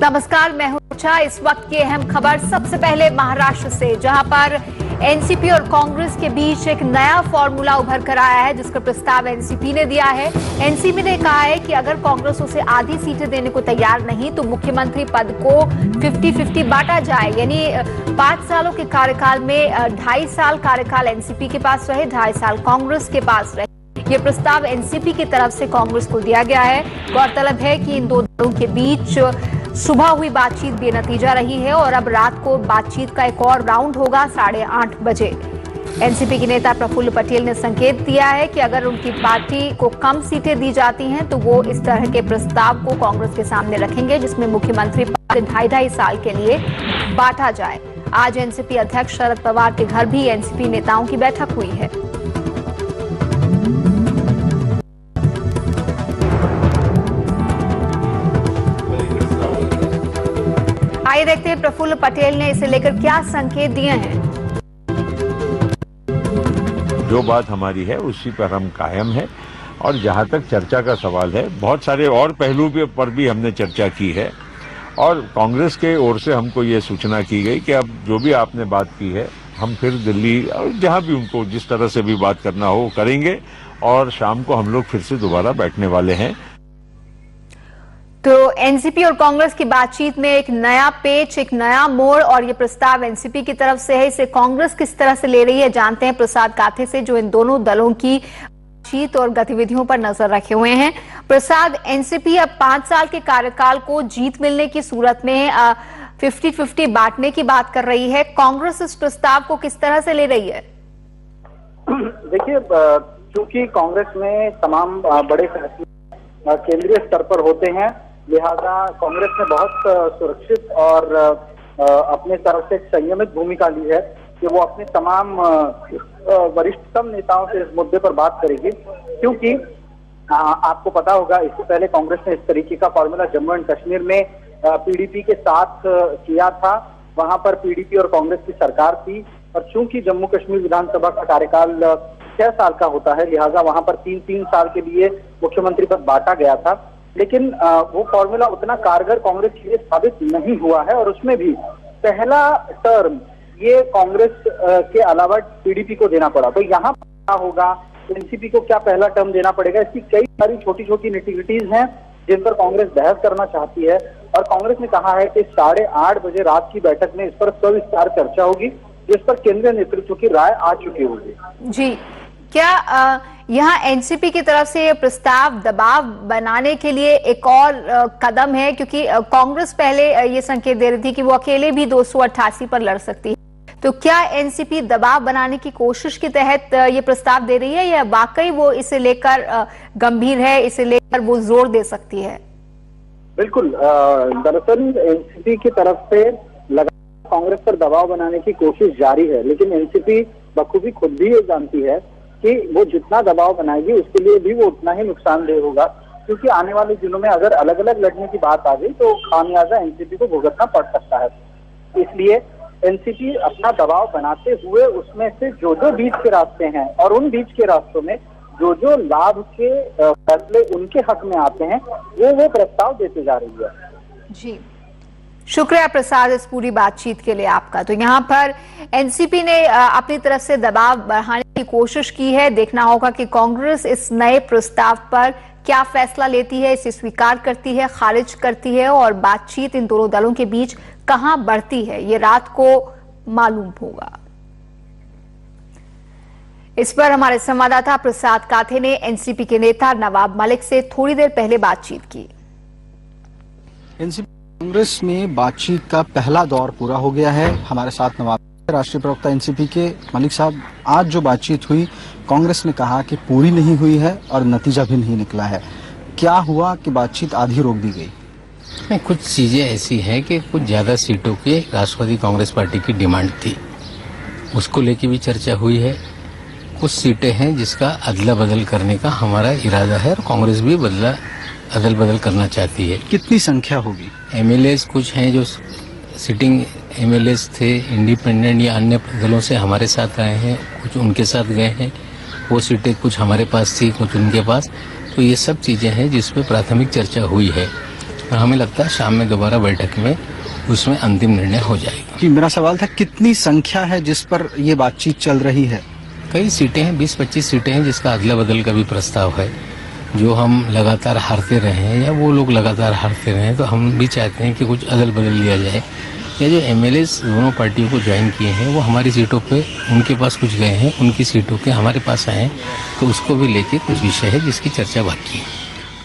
नमस्कार, मैं हूं ऋचा। इस वक्त की अहम खबर सबसे पहले महाराष्ट्र से, जहां पर एनसीपी और कांग्रेस के बीच एक नया फॉर्मूला उभर कर आया है, जिसका प्रस्ताव एनसीपी ने दिया है। एनसीपी ने कहा है कि अगर कांग्रेस उसे आधी सीटें देने को तैयार नहीं तो मुख्यमंत्री पद को 50-50 बांटा जाए, यानी 5 सालों के कार्यकाल में 2.5 साल कार्यकाल एनसीपी के पास रहे, 2.5 साल कांग्रेस के पास रहे। ये प्रस्ताव एनसीपी की तरफ से कांग्रेस को दिया गया है। गौरतलब है कि इन दो दलों के बीच सुबह हुई बातचीत बेनतीजा रही है और अब रात को बातचीत का एक और राउंड होगा 8:30 बजे। एनसीपी के नेता प्रफुल्ल पटेल ने संकेत दिया है कि अगर उनकी पार्टी को कम सीटें दी जाती हैं तो वो इस तरह के प्रस्ताव को कांग्रेस के सामने रखेंगे, जिसमें मुख्यमंत्री पद 2.5 साल के लिए बांटा जाए। आज एनसीपी अध्यक्ष शरद पवार के घर भी एनसीपी नेताओं की बैठक हुई है। आइए देखते हैं प्रफुल्ल पटेल ने इसे लेकर क्या संकेत दिए हैं। जो बात हमारी है उसी पर हम कायम है और जहां तक चर्चा का सवाल है, बहुत सारे और पहलू पर भी हमने चर्चा की है और कांग्रेस के ओर से हमको ये सूचना की गई कि अब जो भी आपने बात की है हम फिर दिल्ली और जहां भी उनको जिस तरह से भी बात करना हो करेंगे और शाम को हम लोग फिर से दोबारा बैठने वाले हैं। तो एनसीपी और कांग्रेस की बातचीत में एक नया पेच, एक नया मोड़, और ये प्रस्ताव एनसीपी की तरफ से है। इसे कांग्रेस किस तरह से ले रही है, जानते हैं प्रसाद काथे से, जो इन दोनों दलों की बातचीत और गतिविधियों पर नजर रखे हुए हैं। प्रसाद, एनसीपी अब 5 साल के कार्यकाल को जीत मिलने की सूरत में 50-50 बांटने की बात कर रही है। कांग्रेस इस प्रस्ताव को किस तरह से ले रही है? देखिए, चूंकि कांग्रेस में तमाम बड़े फैसले केंद्रीय स्तर पर होते हैं, लिहाजा कांग्रेस ने बहुत सुरक्षित और अपने तरफ से संयमित भूमिका ली है कि वो अपने तमाम वरिष्ठतम नेताओं से इस मुद्दे पर बात करेगी, क्योंकि आपको पता होगा इससे पहले कांग्रेस ने इस तरीके का फॉर्मूला जम्मू एंड कश्मीर में पीडीपी के साथ किया था। वहां पर पीडीपी और कांग्रेस की सरकार थी और चूंकि जम्मू कश्मीर विधानसभा का कार्यकाल 6 साल का होता है, लिहाजा वहां पर 3-3 साल के लिए मुख्यमंत्री पद बांटा गया था। लेकिन वो फॉर्मूला उतना कारगर कांग्रेस के लिए साबित नहीं हुआ है और उसमें भी पहला टर्म ये कांग्रेस के अलावा पीडीपी को देना पड़ा। तो यहाँ क्या होगा, एनसीपी को क्या पहला टर्म देना पड़ेगा, इसकी कई सारी छोटी छोटी निटिग्रिटीज हैं जिन पर कांग्रेस बहस करना चाहती है। और कांग्रेस ने कहा है कि 8:30 बजे रात की बैठक में इस पर सविस्तार चर्चा होगी, जिस पर केंद्रीय नेतृत्व की राय आ चुकी होगी। जी, क्या यहाँ एनसीपी की तरफ से ये प्रस्ताव दबाव बनाने के लिए एक और कदम है, क्योंकि कांग्रेस पहले ये संकेत दे रही थी कि वो अकेले भी 288 पर लड़ सकती है, तो क्या एनसीपी दबाव बनाने की कोशिश के तहत ये प्रस्ताव दे रही है या वाकई वो इसे लेकर गंभीर है, इसे लेकर वो जोर दे सकती है? बिल्कुल, दरअसल एनसीपी की तरफ से लगातार कांग्रेस पर दबाव बनाने की कोशिश जारी है, लेकिन एनसीपी बखूबी खुद भी ये जानती है कि वो जितना दबाव बनाएगी उसके लिए भी वो उतना ही नुकसानदेह होगा, क्योंकि आने वाले दिनों में अगर अलग अलग लड़ने की बात आ गई तो खामियाजा एनसीपी को भुगतना पड़ सकता है। इसलिए एनसीपी अपना दबाव बनाते हुए उसमें से जो बीच के रास्ते हैं और उन बीच के रास्तों में जो लाभ के फैसले उनके हक में आते हैं वो प्रस्ताव देते जा रही है। जी, शुक्रिया प्रसाद इस पूरी बातचीत के लिए आपका। तो यहाँ पर एनसीपी ने अपनी तरफ से दबाव बढ़ाने की कोशिश की है। देखना होगा कि कांग्रेस इस नए प्रस्ताव पर क्या फैसला लेती है, इसे स्वीकार करती है, खारिज करती है, और बातचीत इन दोनों दलों के बीच कहां बढ़ती है, ये रात को मालूम होगा। इस पर हमारे संवाददाता प्रसाद काथे ने एनसीपी के नेता नवाब मलिक से थोड़ी देर पहले बातचीत की। एनसीपी कांग्रेस में बातचीत का पहला दौर पूरा हो गया है। हमारे साथ नवाब राष्ट्रीय प्रवक्ता एनसीपी के मलिक साहब, आज जो बातचीत हुई कांग्रेस ने कहा कि पूरी नहीं हुई है और नतीजा भी नहीं निकला है। क्या हुआ कि बातचीत आधी रोक दी गई? नहीं, कुछ चीजें ऐसी हैं कि कुछ ज्यादा सीटों की राष्ट्रवादी कांग्रेस पार्टी की डिमांड थी, उसको लेके भी चर्चा हुई है। कुछ सीटें हैं जिसका अदला बदल करने का हमारा इरादा है और कांग्रेस भी अदल बदल करना चाहती है। कितनी संख्या होगी? एमएलएस कुछ हैं जो सिटिंग एमएलएस थे, इंडिपेंडेंट या अन्य दलों से हमारे साथ आए हैं, कुछ उनके साथ गए हैं। वो सीटें कुछ हमारे पास थी, कुछ उनके पास। तो ये सब चीजें हैं जिसपे प्राथमिक चर्चा हुई है। और हमें लगता है शाम में दोबारा बैठक में उसमें अंतिम निर्णय हो जाएगा। कि मेरा सवाल था कितनी संख्या है जिस पर ये बातचीत चल रही है? कई सीटें हैं, 20-25 सीटें हैं जिसका अदला बदल का भी प्रस्ताव है। जो हम लगातार हारते रहे हैं या वो लोग लगातार हारते रहे, तो हम भी चाहते हैं कि कुछ अदल बदल लिया जाए। या जो एमएलएस दोनों पार्टियों को ज्वाइन किए हैं वो हमारी सीटों पे उनके पास कुछ गए हैं, उनकी सीटों के हमारे पास आए हैं, तो उसको भी लेके कुछ विषय है जिसकी चर्चा बाकी है।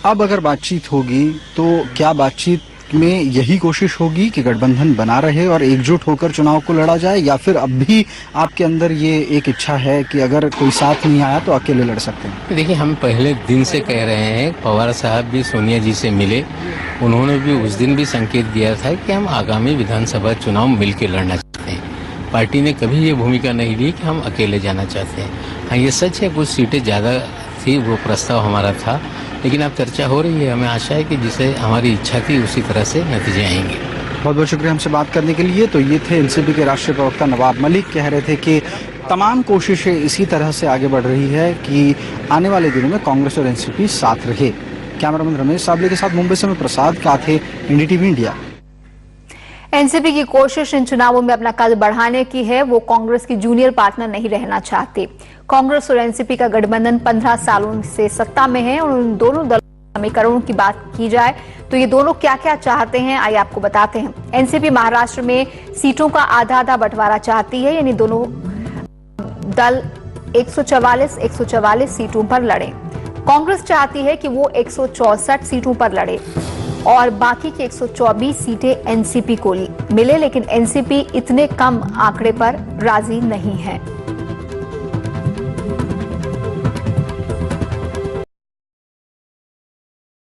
अब अगर बातचीत होगी तो क्या बातचीत में यही कोशिश होगी कि गठबंधन बना रहे और एकजुट होकर चुनाव को लड़ा जाए, या फिर अब भी आपके अंदर ये एक इच्छा है कि अगर कोई साथ नहीं आया तो अकेले लड़ सकते हैं? देखिए, हम पहले दिन से कह रहे हैं, पवार साहब भी सोनिया जी से मिले, उन्होंने भी उस दिन भी संकेत दिया था कि हम आगामी विधानसभा चुनाव मिलकर लड़ना चाहते हैं। पार्टी ने कभी ये भूमिका नहीं ली कि हम अकेले जाना चाहते हैं। हाँ, ये सच है कुछ सीटें ज़्यादा थी, वो प्रस्ताव हमारा था, लेकिन अब चर्चा हो रही है। हमें आशा है कि जिसे हमारी इच्छा थी उसी तरह से नतीजे आएंगे। बहुत बहुत शुक्रिया हमसे बात करने के लिए। तो ये थे एनसीपी के राष्ट्रीय प्रवक्ता नवाब मलिक, कह रहे थे कि तमाम कोशिशें इसी तरह से आगे बढ़ रही है कि आने वाले दिनों में कांग्रेस और एनसीपी साथ रहे। कैमरामैन रमेश साबले के साथ मुंबई से मैं प्रसाद काथे, एनडीटीवी इंडिया। एनसीपी की कोशिश इन चुनावों में अपना कद बढ़ाने की है। वो कांग्रेस की जूनियर पार्टनर नहीं रहना चाहते। कांग्रेस और एनसीपी का गठबंधन 15 सालों से सत्ता में है और उन दोनों दलों के समीकरणों की बात की जाए तो ये दोनों क्या क्या चाहते हैं, आइए आपको बताते हैं। एनसीपी महाराष्ट्र में सीटों का आधा आधा बंटवारा चाहती है, यानी दोनों दल 144 सीटों पर लड़े। कांग्रेस चाहती है कि वो 164 सीटों पर लड़े और बाकी की 124 सीटें एनसीपी को मिले, लेकिन एनसीपी इतने कम आंकड़े पर राजी नहीं है।